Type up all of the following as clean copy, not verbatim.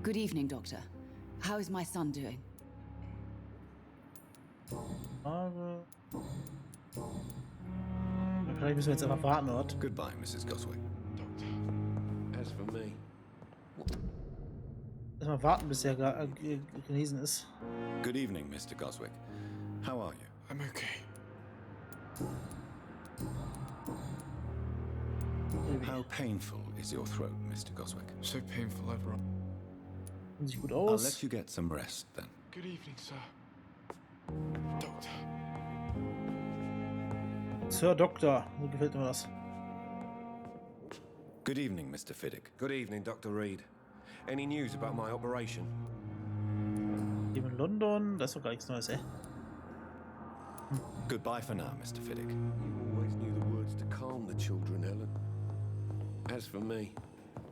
Good evening, Doctor. How is my son doing? Vielleicht müssen wir jetzt einfach warten, oder? Goodbye, Mrs. Goswick. Doctor, as for me... Erstmal warten, bis er genesen ist. Good evening, Mr. Goswick. How are you? I'm okay. How painful is your throat, Mr. Goswick? So painful overall. Sieht gut I'll aus. let you get some rest then. Good evening, sir. Doctor. Sir Doktor, so gefällt mir das. Good evening, Mr. Fiddick. Good evening, Dr. Reed. Any news about my operation? Hier in London, da ist doch gar nichts Neues, ey. Goodbye for now, Mr. Fiddick. You always knew the words to calm the children, Helen. As for me,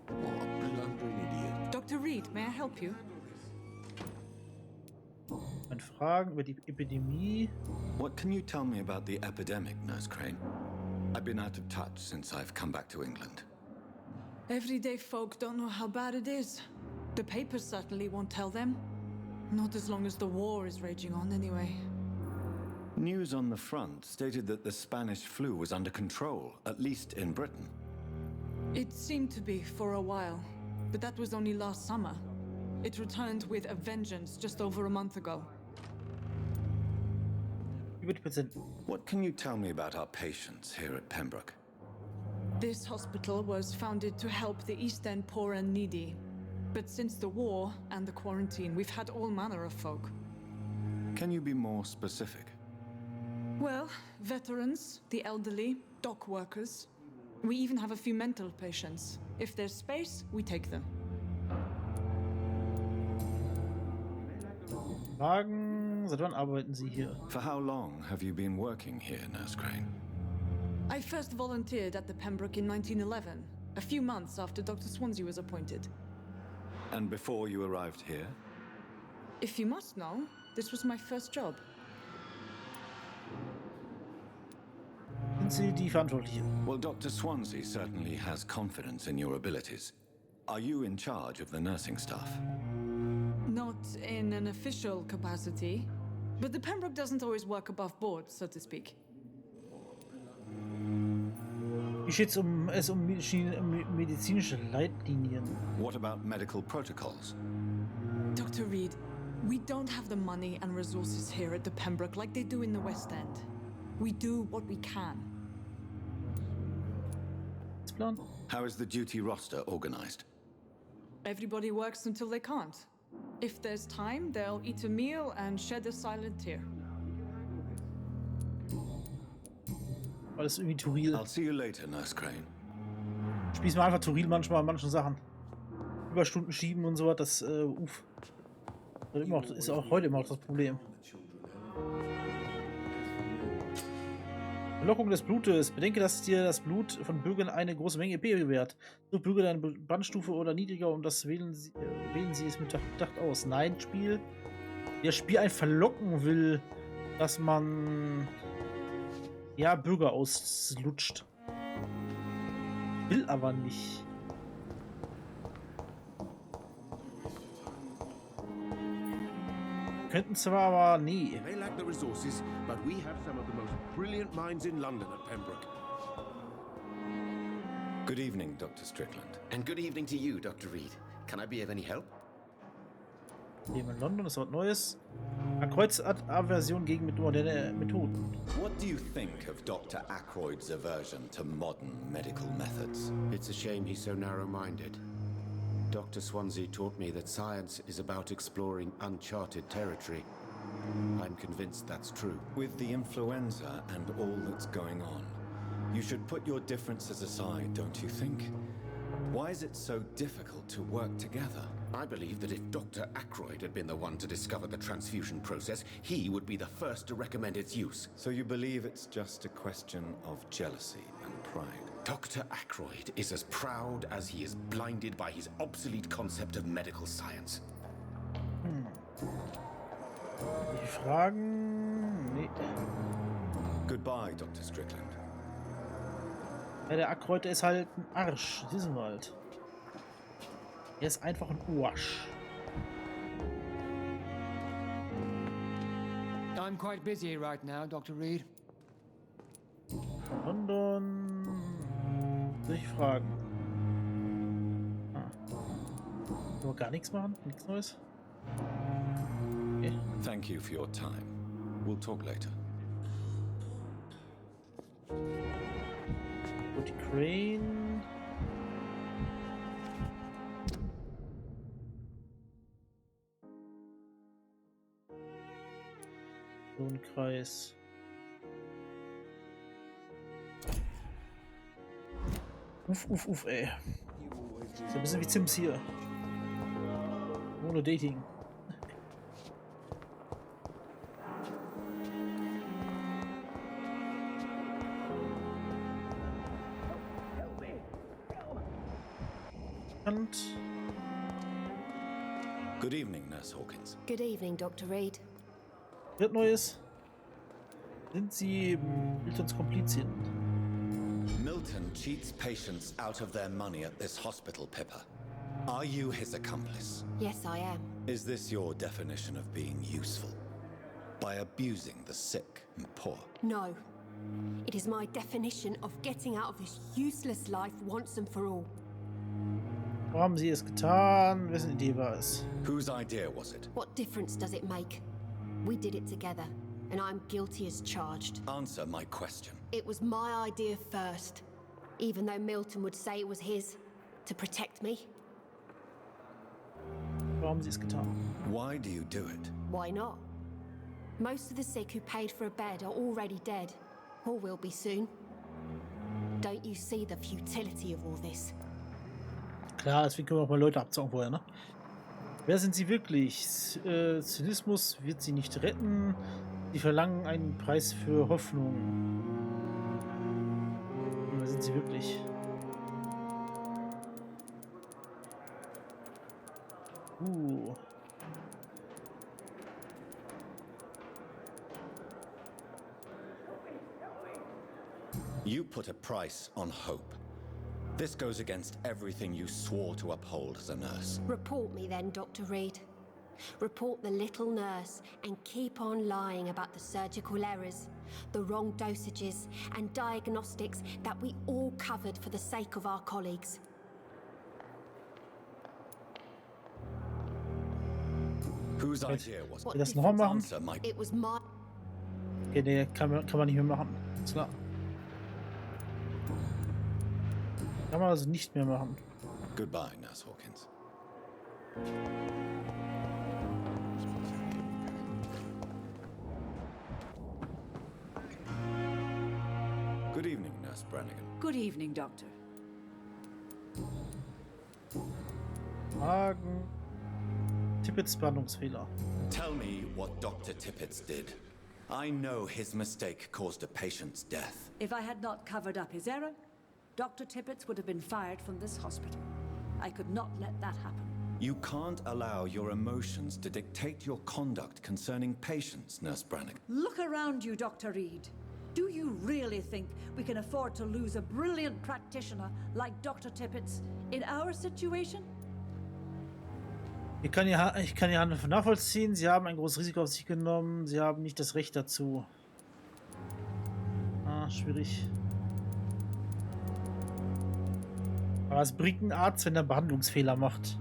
what a blundering idiot. Dr. Reed, may I help you? Meine Fragen über die Epidemie. What can you tell me about the epidemic, Nurse Crane? I've been out of touch since I've come back to England. Everyday folk don't know how bad it is. The papers certainly won't tell them. Not as long as the war is raging on, anyway. News on the front stated that the Spanish flu was under control, at least in Britain. It seemed to be for a while, but that was only last summer. It returned with a vengeance just over a month ago. Über die Patienten. What can you tell me about our patients here at Pembroke? This hospital was founded to help the East End poor and needy. But since the war and the quarantine, we've had all manner of folk. Can you be more specific? Well, veterans, the elderly, dock workers. We even have a few mental patients. If there's space, we take them. Fragen. Seit wann arbeiten Sie hier? For how long have you been working here, Nurse Crane? I first volunteered at the Pembroke in 1911, a few months after Dr. Swansea was appointed. And before you arrived here? If you must know, this was my first job. Sind Sie die Verantwortliche? Well, Dr. Swansea certainly has confidence in your abilities. Are you in charge of the nursing staff? Not in an official capacity, but the Pembroke doesn't always work above board, so to speak. Wie steht es um medizinische Leitlinien? What about medical protocols? Dr. Reed, we don't have the money and resources here at the Pembroke like they do in the West End. We do what we can. Plan? How is the duty roster organized? Everybody works until they can't. If there's time, they'll eat a meal and shed a silent tear. Alles irgendwie Turil. I'll see you later, Nurse Crane. Spielst mal einfach Turil manchmal an manchen Sachen. Überstunden schieben und so was, das, ist auch heute immer noch das Problem. Verlockung des Blutes. Bedenke, dass dir das Blut von Bürgern eine große Menge EP gewährt. So Bürger deine Brandstufe oder niedriger und das wählen sie es mit Bedacht aus. Nein, Spiel. Der Spiel einen verlocken will, dass man ja Bürger auslutscht. Will aber nicht. Könnten zwar, aber nee. They lack the resources, but we have some of the most brilliant minds in London at Pembroke. Good evening, Dr. Strickland. And good evening to you, Dr. Reed. Can I be of any help? Leben in London, das ist was Neues. Eine Kreuzaversion gegen moderne Methoden. What do you think of Dr. Ackroyd's aversion to modern medical methods? It's a shame he's so narrow-minded. Dr. Swansea taught me that science is about exploring uncharted territory. I'm convinced that's true. With the influenza and all that's going on, you should put your differences aside, don't you think? Why is it so difficult to work together? I believe that if Dr. Ackroyd had been the one to discover the transfusion process, he would be the first to recommend its use. So you believe it's just a question of jealousy and pride? Dr. Ackroyd is as proud as he is blinded by his obsolete concept of medical science. Die Fragen... Nee. Goodbye, Dr. Strickland. Ja, der Ackroyd, der ist halt ein Arsch. Diesen halt. Er ist einfach ein Arsch. I'm quite busy right now, Dr. Reed. London. Soll ich fragen? Aber gar nichts machen? Nichts Neues? Okay. Thank you for your time. We'll talk later. Und die Crane. So ein Kreis. Uff, ey. So ein bisschen wie Sims hier. Ohne Dating. Und Good evening, Nurse Hawkins. Good evening, Dr. Reed. wird Neues. Sind Sie Miltons Komplizin? Milton cheats patients out of their money at this hospital, Pippa. Are you his accomplice? Yes, I am. Is this your definition of being useful? By abusing the sick and poor? No. It is my definition of getting out of this useless life once and for all. Wo haben Sie es getan? Wessen Idee war es? Whose idea was it? What difference does it make? We did it together, and I'm guilty as charged. Answer my question. It was my idea first, even though Milton would say it was his, to protect me. Wo haben Sie es getan? Why do you do it? Why not? Most of the sick who paid for a bed are already dead, or will be soon. Don't you see the futility of all this? Klar, deswegen können wir auch mal Leute abzocken vorher, ne? Wer sind Sie wirklich? Zynismus wird Sie nicht retten. Sie verlangen einen Preis für Hoffnung. Wer sind Sie wirklich? You put a price on hope. This goes against everything you swore to uphold as a nurse. Report me then, Dr. Reed. Report the little nurse and keep on lying about the surgical errors, the wrong dosages and diagnostics that we all covered for the sake of our colleagues. Whose idea was What Will das nochmal machen? Answer my It was my... Okay, nee, kann man nicht mehr machen. Ist klar. Kann man also nicht mehr machen. Goodbye, Nurse Hawkins. Good evening, Nurse Brannigan. Good evening, Doctor. Fragen. Tippets Behandlungsfehler. Tell me what Dr. Tippets did. I know his mistake caused a patient's death. If I had not covered up his error, Dr. Tippets would have been fired from this hospital. I could not let that happen. You can't allow your emotions to dictate your conduct concerning patients, Nurse Brannigan. Look around you, Dr. Reed. Do you really think we can afford to lose a brilliant practitioner like Dr. Tippets in our situation? Ich kann Ihr Handeln nachvollziehen. Sie haben ein großes Risiko auf sich genommen. Sie haben nicht das Recht dazu. Schwierig. Aber es bringt ein Arzt, wenn er Behandlungsfehler macht.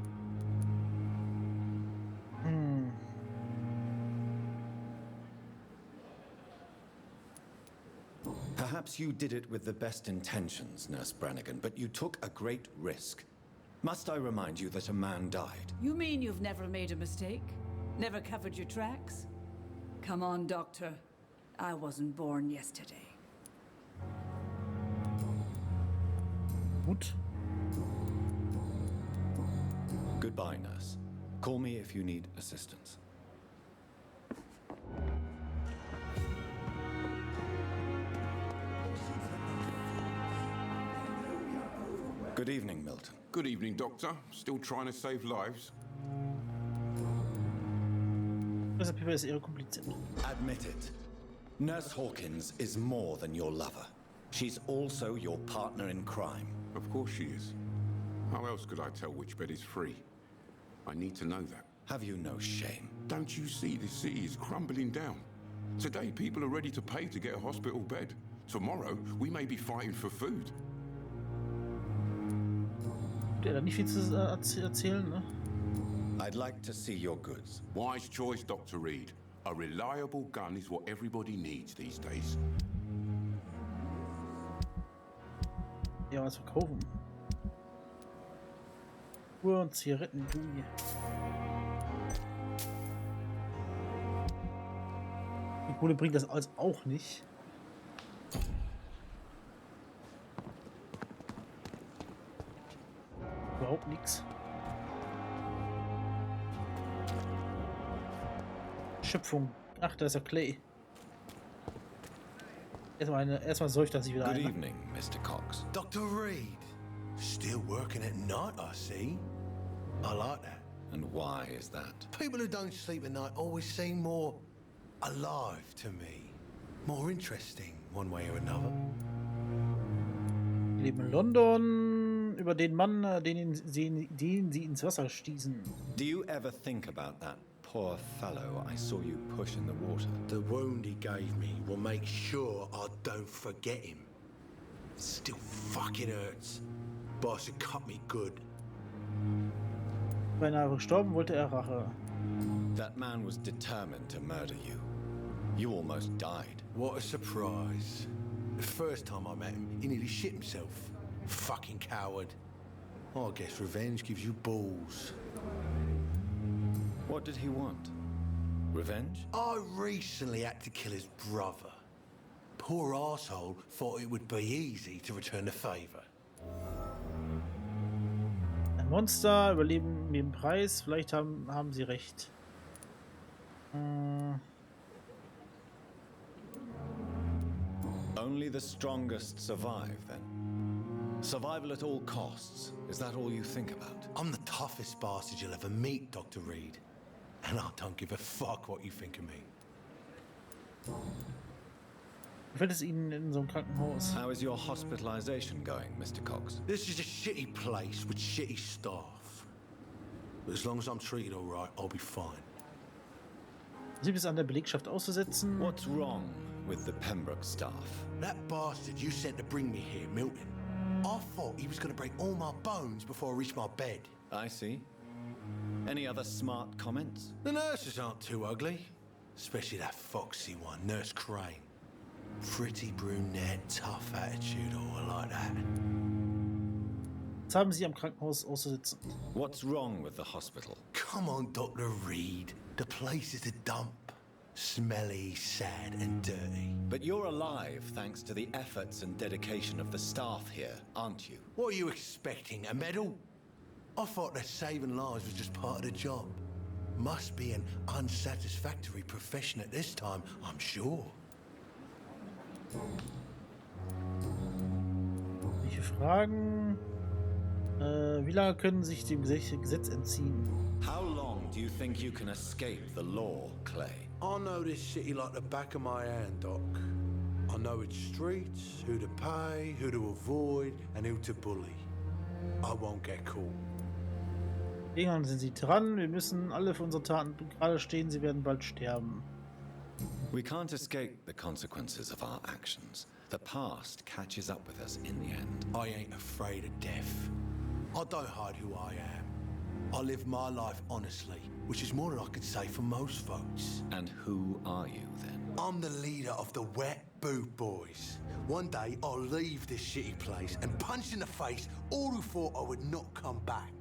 Perhaps you did it with the best intentions, Nurse Brannigan, but you took a great risk. Must I remind you that a man died? You mean you've never made a mistake? Never covered your tracks? Come on, Doctor. I wasn't born yesterday. Gut. Goodbye, Nurse. Call me if you need assistance. Good evening, Milton. Good evening, Doctor. Still trying to save lives? Professor Pippa ist Ihre Komplizin. Admit it. Nurse Hawkins is more than your lover. She's also your partner in crime. Of course she is. How else could I tell which bed is free? I need to know that. Have you no shame? Don't you see the city is crumbling down? Today, people are ready to pay to get a hospital bed. Tomorrow, we may be fighting for food. Der hat nicht viel zu erzählen, ne? I'd like to see your goods. Wise choice, Dr. Reed. A reliable gun is what everybody needs these days. Ja, was verkaufen. Uhr und Zigaretten, Juni. Die Kohle bringt das alles auch nicht. Überhaupt nichts. Schöpfung. Ach, da ist ja Clay. Erstmal säuft er sich wieder Good ein. evening, Mr. Cox. Dr. Reed. Still working at night, I see. I like that. And why is that? People who don't sleep at night always seem more alive to me. More interesting, one way or another. Wir leben in London, über den Mann, den sie ins Wasser stießen. Do you ever think about that poor fellow I saw you push in the water? The wound he gave me will make sure I don't forget him. It still fucking hurts. Boss had cut me good. Beinahe gestorben, wollte er Rache. That man was determined to murder you. You almost died. What a surprise. The first time I met him, he nearly shit himself. Fucking coward. I guess revenge gives you balls. What did he want? Revenge? I recently had to kill his brother. Poor arsehole thought it would be easy to return the favor. Ein Monster, überleben mit dem Preis. Vielleicht haben sie recht. Only the strongest survive, then. Survival at all costs. Is that all you think about? I'm the toughest bastard you'll ever meet, Dr. Reed. And I don't give a fuck what you think of me. Gefällt es Ihnen in so einem Krankenhaus? How is your hospitalization going, Mr. Cox? This is a shitty place with shitty staff. But as long as I'm treated all right, I'll be fine. Sie bis an der Belegschaft auszusetzen. What's wrong with the Pembroke staff? That bastard you sent to bring me here, Milton. I thought he was going to break all my bones before I reached my bed. I see. Any other smart comments? The nurses aren't too ugly. Especially that foxy one, Nurse Crane. Pretty brunette, tough attitude, all like that. Was haben Sie am Krankenhaus auszusetzen? What's wrong with the hospital? Come on, Dr. Reed. The place is a dump. Smelly, sad, and dirty. But you're alive thanks to the efforts and dedication of the staff here, aren't you? What are you expecting, a medal? I thought that saving lives was just part of the job. Must be an unsatisfactory profession at this time, I'm sure. Welche Fragen? Wie lange können sich dem Gesetz entziehen? How long do you think you can escape the law, Clay? I know this city like the back of my hand, Doc. I know its streets, who to pay, who to avoid, and who to bully. I won't get caught. Irgendwann sind sie dran. Wir müssen alle für unsere Taten gerade stehen. Sie werden bald sterben. We can't escape the consequences of our actions. The past catches up with us in the end. I ain't afraid of death. I don't hide who I am. I live my life honestly, which is more than I could say for most folks. And who are you then? I'm the leader of the Wet Boot Boys. One day I'll leave this shitty place and punch in the face all who thought I would not come back.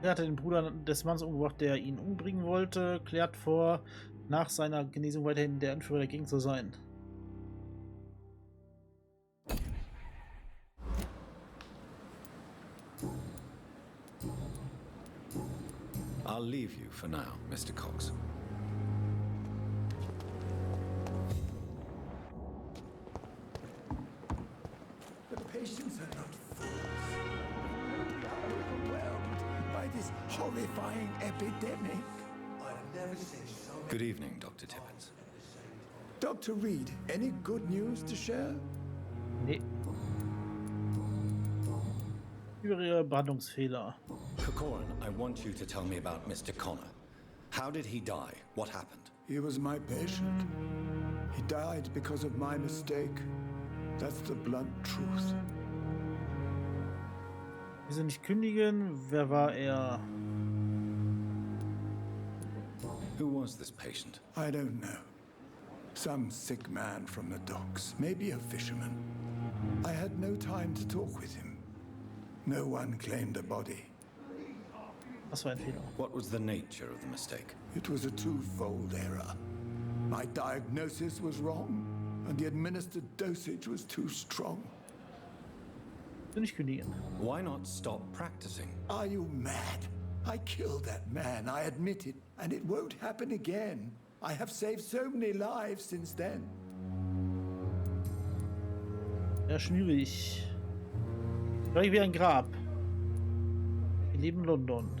Er hatte den Bruder des Mannes umgebracht, der ihn umbringen wollte, klärt vor, nach seiner Genesung weiterhin der Anführer der Gegend zu sein. I'll leave you for now, Mr. Cox. The patients are not fools. We are overwhelmed by this horrifying epidemic. I've never seen so many. Good evening, Dr. Tippett. Dr. Reed, any good news to share? Nee. Über ihre Behandlungsfehler. Corin, I want you to tell me about Mr. Connor. How did he die? What happened? He was my patient. He died because of my mistake. That's the blunt truth. Wieso nicht kündigen? Wer war er? Who was this patient? I don't know. Some sick man from the docks, maybe a fisherman. I had no time to talk with him. No one claimed a body. Das war ein Fehler. What was the nature of the mistake? It was a twofold error. My diagnosis was wrong, and the administered dosage was too strong. Nicht kündigen. Why not stop practicing? Are you mad? I killed that man, I admit it, and it won't happen again. I have saved so many lives since then. Ja, schwierig. Gleich wie ein Grab. Wir leben in London.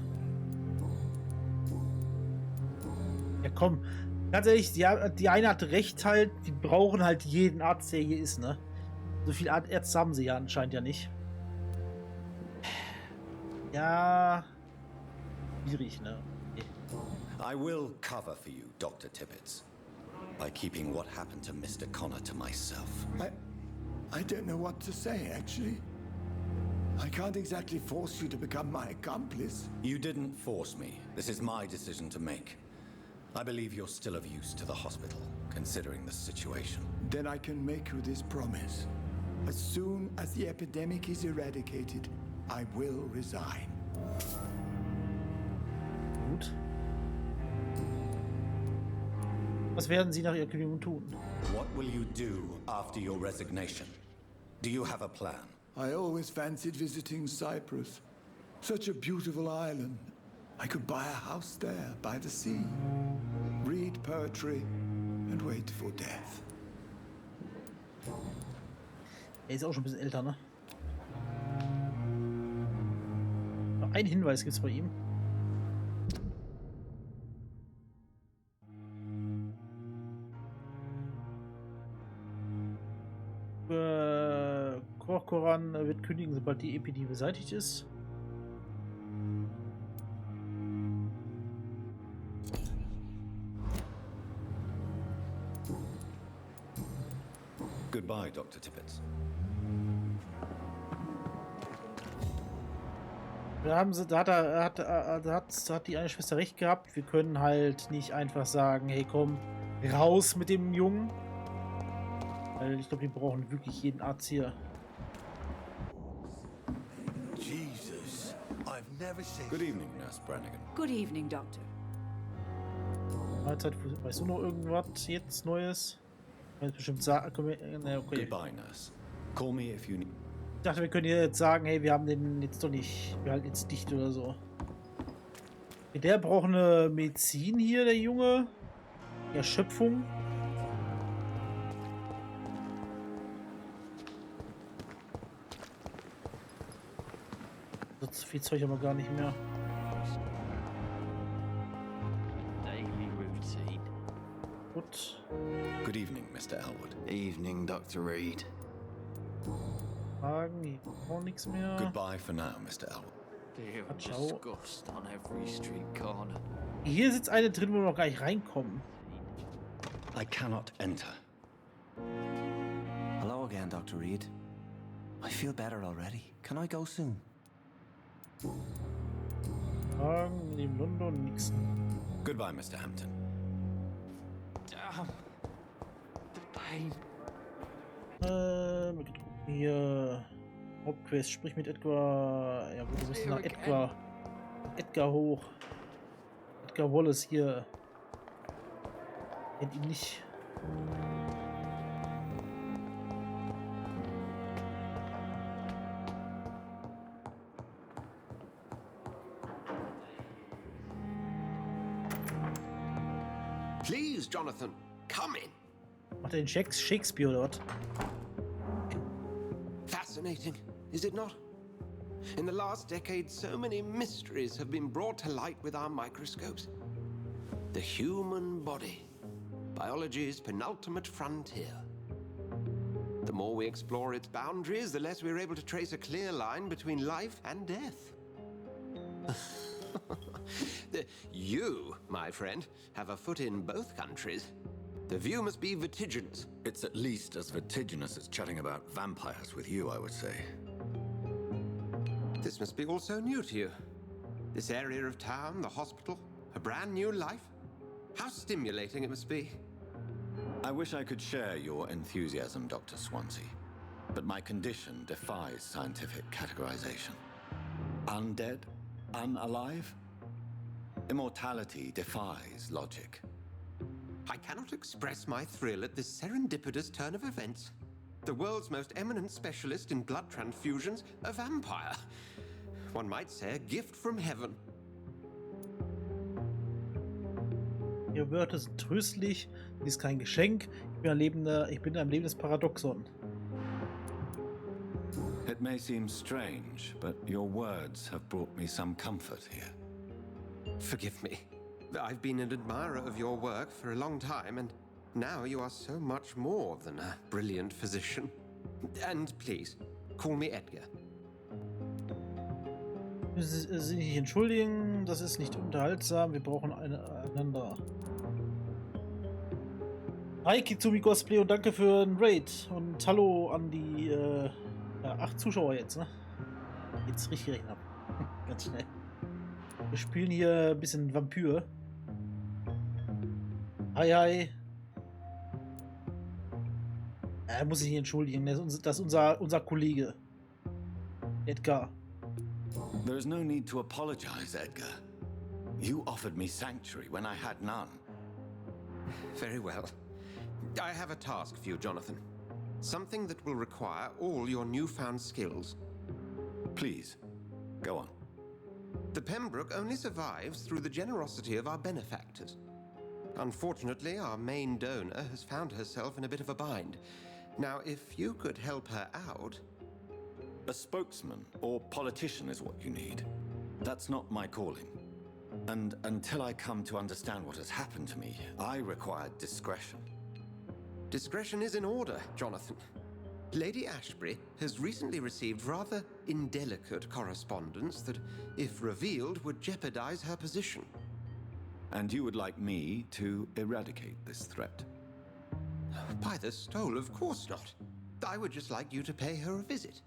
Ja komm, ganz ehrlich, die eine hat recht halt, die brauchen halt jeden Arzt, der hier ist, ne? So viele Ärzte haben sie ja anscheinend ja nicht. Ja, schwierig, ne? Okay. I will cover for you, Dr. Tibbets, by keeping what happened to Mr. Connor to myself. I don't know what to say, actually. I can't exactly force you to become my accomplice. You didn't force me. This is my decision to make. I believe you're still of use to the hospital, considering the situation. Then I can make you this promise. As soon as the epidemic is eradicated, I will resign. Gut. Was werden Sie nach Ihrer Kündigung tun? What will you do after your resignation? Do you have a plan? I always fancied visiting Cyprus. Such a beautiful island. I could buy a house there by the sea, read poetry, and wait for death. Er ist auch schon ein bisschen älter, ne? Noch einen Hinweis gibt's bei ihm. Koran wird kündigen, sobald die Epidemie beseitigt ist. Goodbye, Dr. Tibbets. Da hat die eine Schwester recht gehabt. Wir können halt nicht einfach sagen, hey komm, raus mit dem Jungen. Weil ich glaube, die brauchen wirklich jeden Arzt hier. Jesus, I've never seen. Good evening, Nurse Brannigan. Good evening, Doctor. Mahlzeit, weißt du noch irgendwas jetzt Neues? Jetzt bestimmt sagen. Ne, okay. Goodbye, Nurse. Call me if you need. Ich dachte, wir können jetzt sagen, hey, wir haben den jetzt doch nicht. Wir halten jetzt dicht oder so. Der braucht eine Medizin hier, der Junge. Erschöpfung. So viel Zeug aber gar nicht mehr. Daily routine. Gut. Good evening, Mr. Elwood. Evening, Dr. Reed. Fragen, auch nichts mehr. Goodbye for now, Mr. Elwood. Ciao. On every street corner. Hier sitzt eine drin, wo wir noch gar nicht reinkommen. I cannot enter. Hello again, Dr. Reed. I feel better already. Can I go soon? Fragen in London nix. Goodbye, Mr. Hampton. Damn. The pain. Hier. Hauptquest, sprich mit Edgar. Ja, wo du bist nach Edgar. Edgar hoch. Edgar Wallace hier. Kennt ihn nicht. Please, Jonathan, come in. Macht er den Shakespeare oder was? Fascinating, is it not? In the last decade, so many mysteries have been brought to light with our microscopes. The human body, biology's penultimate frontier. The more we explore its boundaries, the less we're able to trace a clear line between life and death. You, my friend, have a foot in both countries. The view must be vertiginous. It's at least as vertiginous as chatting about vampires with you, I would say. This must be all so new to you. This area of town, the hospital, a brand new life. How stimulating it must be. I wish I could share your enthusiasm, Dr. Swansea, but my condition defies scientific categorization. Undead? Unalive? Immortality defies logic. I cannot express my thrill at this serendipitous turn of events. The world's most eminent specialist in blood transfusions, a vampire. One might say a gift from heaven. Ihre Wörter sind tröstlich, dies ist kein Geschenk. Ich bin ein lebendes Paradoxon. It may seem strange, but your words have brought me some comfort here. Forgive me. I've been an admirer of your work for a long time, and now you are so much more than a brilliant physician. And please, call me Edgar. Sie nicht entschuldigen, das ist nicht unterhaltsam, wir brauchen einander. Hi Kitsumi Cosplay und danke für den Raid und hallo an die 8 Zuschauer jetzt, ne? Jetzt richtig rechnen ab. Ganz schnell. Wir spielen hier ein bisschen Vampyr. Hi, hi. Er muss sich nicht entschuldigen, das ist unser Kollege. Edgar. There is no need to apologize, Edgar. You offered me sanctuary when I had none. Very well. I have a task for you, Jonathan. Something that will require all your newfound skills. Please, go on. The Pembroke only survives through the generosity of our benefactors. Unfortunately, our main donor has found herself in a bit of a bind. Now, if you could help her out... A spokesman or politician is what you need. That's not my calling. And until I come to understand what has happened to me, I require discretion. Discretion is in order, Jonathan. Lady Ashbury has recently received rather indelicate correspondence that, if revealed, would jeopardize her position. And you would like me to eradicate this threat? By the stole, of course not. I would just like you to pay her a visit.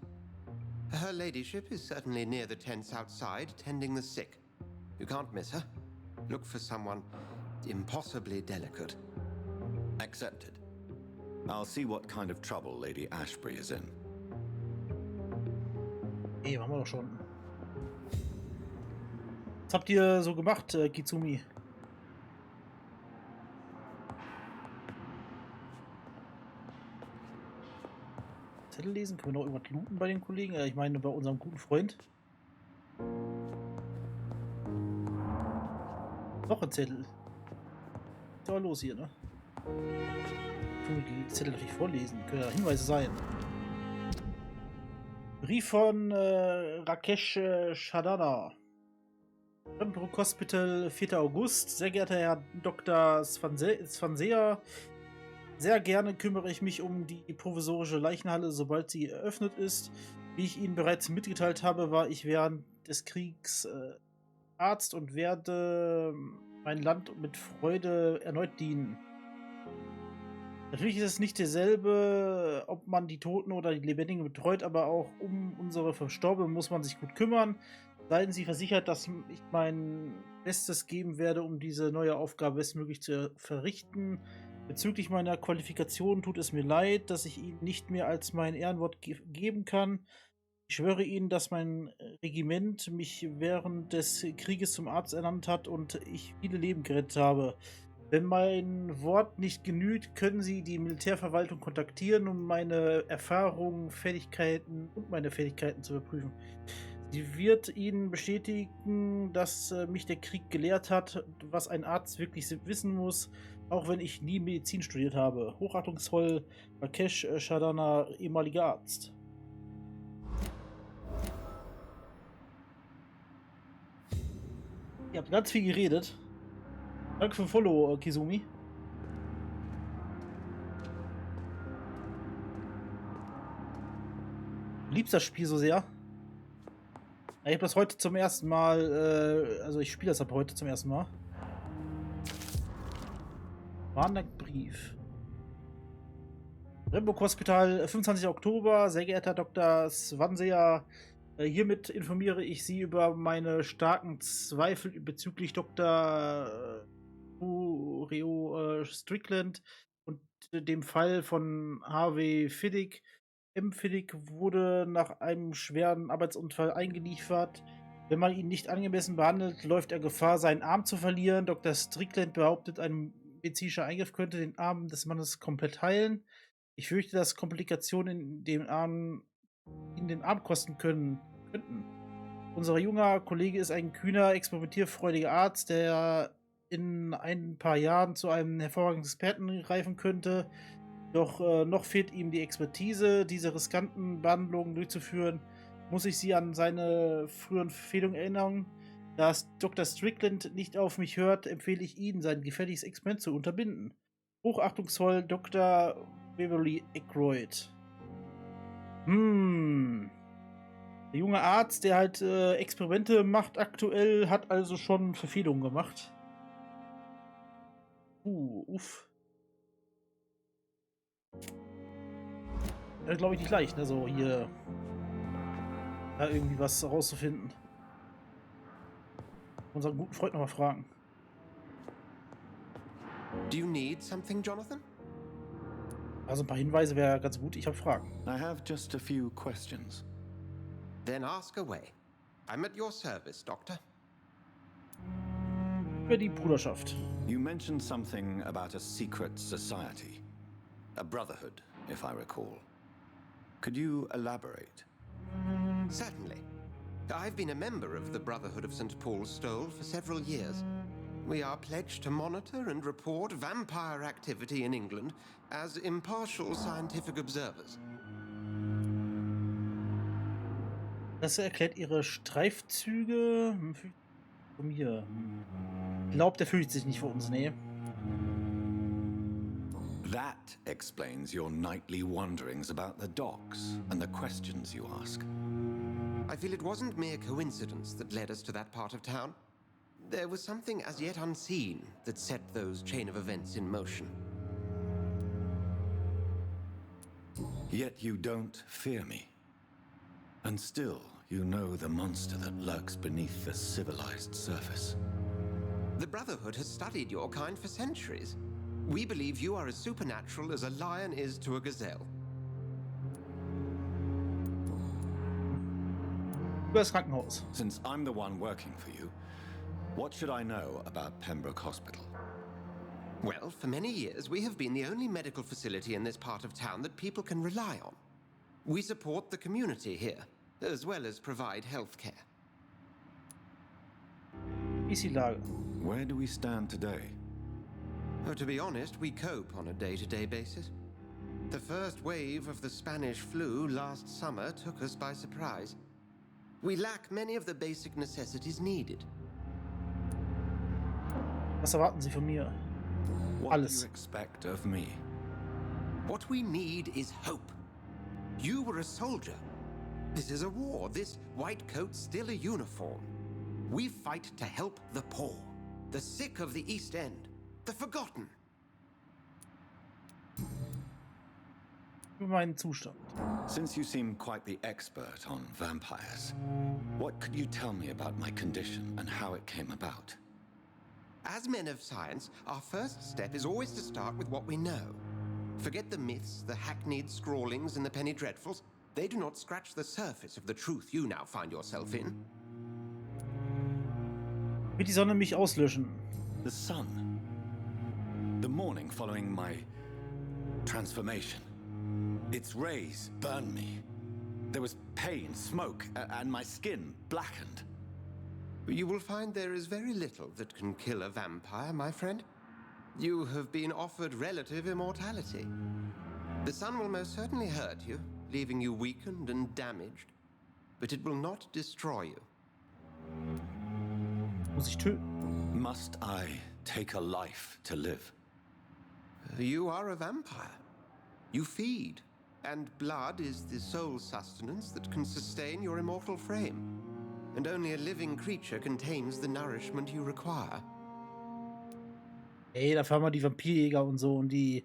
Her ladyship is certainly near the tents outside, tending the sick. You can't miss her. Look for someone impossibly delicate. Accepted. I'll see what kind of trouble Lady Ashbury is in. Haben wir doch schon. Was habt ihr so gemacht, Kitsumi? Zettel lesen? Können wir noch irgendwas looten bei den Kollegen? Ich meine, bei unserem guten Freund. Noch ein Zettel. Ist ja los hier, ne? Können wir die Zettel natürlich vorlesen? Können ja Hinweise sein. Brief von Rakesh Shadana. Pembroke Hospital, 4. August. Sehr geehrter Herr Dr. Swansea, sehr gerne kümmere ich mich um die provisorische Leichenhalle, sobald sie eröffnet ist. Wie ich Ihnen bereits mitgeteilt habe, war ich während des Kriegs Arzt und werde mein Land mit Freude erneut dienen. Natürlich ist es nicht derselbe, ob man die Toten oder die Lebendigen betreut, aber auch um unsere Verstorbenen muss man sich gut kümmern. Seien Sie versichert, dass ich mein Bestes geben werde, um diese neue Aufgabe bestmöglich zu verrichten. Bezüglich meiner Qualifikation tut es mir leid, dass ich Ihnen nicht mehr als mein Ehrenwort geben kann. Ich schwöre Ihnen, dass mein Regiment mich während des Krieges zum Arzt ernannt hat und ich viele Leben gerettet habe. Wenn mein Wort nicht genügt, können Sie die Militärverwaltung kontaktieren, um meine Erfahrungen, Fähigkeiten und meine Fähigkeiten zu überprüfen. Sie wird Ihnen bestätigen, dass mich der Krieg gelehrt hat, was ein Arzt wirklich wissen muss, auch wenn ich nie Medizin studiert habe. Hochachtungsvoll, Rakesh Shadana, ehemaliger Arzt. Ihr habt ganz viel geredet. Danke für den Follow, Kizumi. Liebst das Spiel so sehr? Ich habe das heute zum ersten Mal, also ich spiele das ab heute zum ersten Mal. Warnbrief. Remburg Hospital, 25. Oktober. Sehr geehrter Dr. Swanseer, hiermit informiere ich Sie über meine starken Zweifel bezüglich Dr. Reo Strickland und dem Fall von Harvey Fiddick. M. Fiddick wurde nach einem schweren Arbeitsunfall eingeliefert. Wenn man ihn nicht angemessen behandelt, läuft er Gefahr, seinen Arm zu verlieren. Dr. Strickland behauptet, ein medizinischer Eingriff könnte den Arm des Mannes komplett heilen. Ich fürchte, dass Komplikationen ihn den Arm kosten könnten. Unser junger Kollege ist ein kühner, experimentierfreudiger Arzt, der in ein paar Jahren zu einem hervorragenden Experten reifen könnte. Doch noch fehlt ihm die Expertise, diese riskanten Behandlungen durchzuführen. Muss ich Sie an seine früheren Empfehlungen erinnern? Da Dr. Strickland nicht auf mich hört, empfehle ich Ihnen, sein gefährliches Experiment zu unterbinden. Hochachtungsvoll, Dr. Beverly Aykroyd. Der junge Arzt, der halt Experimente macht aktuell, hat also schon Verfehlungen gemacht. Uff. Das ist, glaube ich, nicht leicht, ne, so hier da irgendwie was rauszufinden. Unseren guten Freund nochmal fragen. Do you need something, Jonathan? Also ein paar Hinweise wäre ganz gut. Ich habe Fragen. I have just a few questions. Then ask away. I'm at your service, Doctor. Über die Bruderschaft. You mentioned something about a secret society. A brotherhood, if I recall. Could you elaborate? Certainly. I've been a member of the Brotherhood of St. Paul's Stole for several years. We are pledged to monitor and report vampire activity in England as impartial scientific observers. Das erklärt ihre Streifzüge. Von mir. Glaubt, er fürchtet sich nicht vor uns, nee. That explains your nightly wanderings about the docks and the questions you ask. I feel it wasn't mere coincidence that led us to that part of town. There was something as yet unseen that set those chain of events in motion. Yet you don't fear me. And still, you know the monster that lurks beneath the civilized surface. The Brotherhood has studied your kind for centuries. We believe you are as supernatural as a lion is to a gazelle. Über das Krankenhaus. Since I'm the one working for you, what should I know about Pembroke Hospital? Well, for many years, we have been the only medical facility in this part of town that people can rely on. We support the community here, as well as provide health care. Wie ist die Lage? Where do we stand today? Oh, to be honest, we cope on a day-to-day basis. The first wave of the Spanish flu last summer took us by surprise. We lack many of the basic necessities needed. Was erwarten Sie von mir? What do you expect of me? What we need is hope. You were a soldier. This is a war. This white coat's still a uniform. We fight to help the poor, the sick of the East End, the forgotten. Über meinen Zustand. Since you seem quite the expert on vampires, what could you tell me about my condition and how it came about? As men of science, our first step is always to start with what we know. Forget the myths, the hackneyed scrawlings, and the penny dreadfuls. They do not scratch the surface of the truth you now find yourself in. Wird die Sonne mich auslöschen? The sun. The morning following my transformation. Its rays burned me. There was pain, smoke, and my skin blackened. You will find there is very little that can kill a vampire, my friend. You have been offered relative immortality. The sun will most certainly hurt you, leaving you weakened and damaged, but it will not destroy you. Muss ich töten? Must I take a life to live? You are a vampire. You feed, and blood is the sole sustenance that can sustain your immortal frame. and only a living creature contains the nourishment you require. Ey, dafür haben wir die Vampirjäger und so und die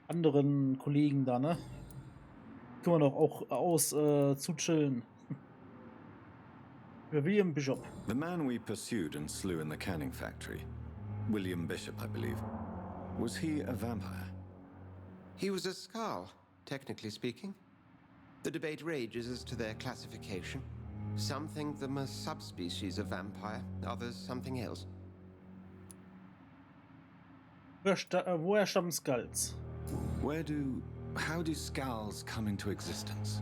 anderen Kollegen da, ne? Können wir doch auch aus zu chillen. William Bishop. The man we pursued and slew in the canning factory, William Bishop, I believe. Was he a vampire? He was a Skal, technically speaking. The debate rages as to their classification. Some think them a subspecies of vampire, others something else. Woher stammen Skulls? How do Skals come into existence?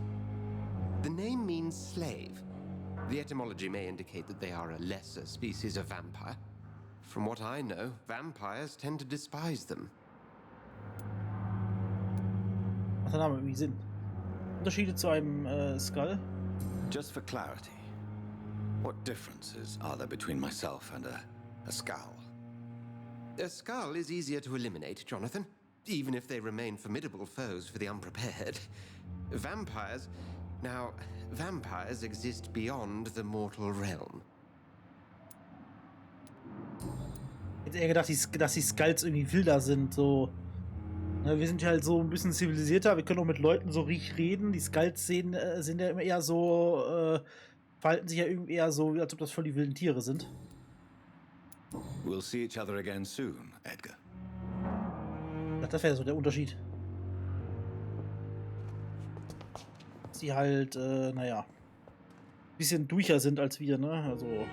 The name means slave. The etymology may indicate that they are a lesser species of vampire. From what I know, vampires tend to despise them. Macht der Name irgendwie Sinn? Unterschiede zu einem Skull? Just for clarity, what differences are there between myself and a Skal? A Skal is easier to eliminate, Jonathan, even if they remain formidable foes for the unprepared. Vampires... Now, vampires exist beyond the mortal realm. Ich hätte eher gedacht, dass die Skulls irgendwie wilder sind, so. Ne, wir sind ja halt so ein bisschen zivilisierter, wir können auch mit Leuten so reden. Die Skulls sind ja immer eher so, verhalten sich ja irgendwie eher so, als ob das voll die wilden Tiere sind. We'll see each other again soon, Edgar. Das wäre so der Unterschied. Dass die halt, naja, ein bisschen durcher sind als wir, ne? Also.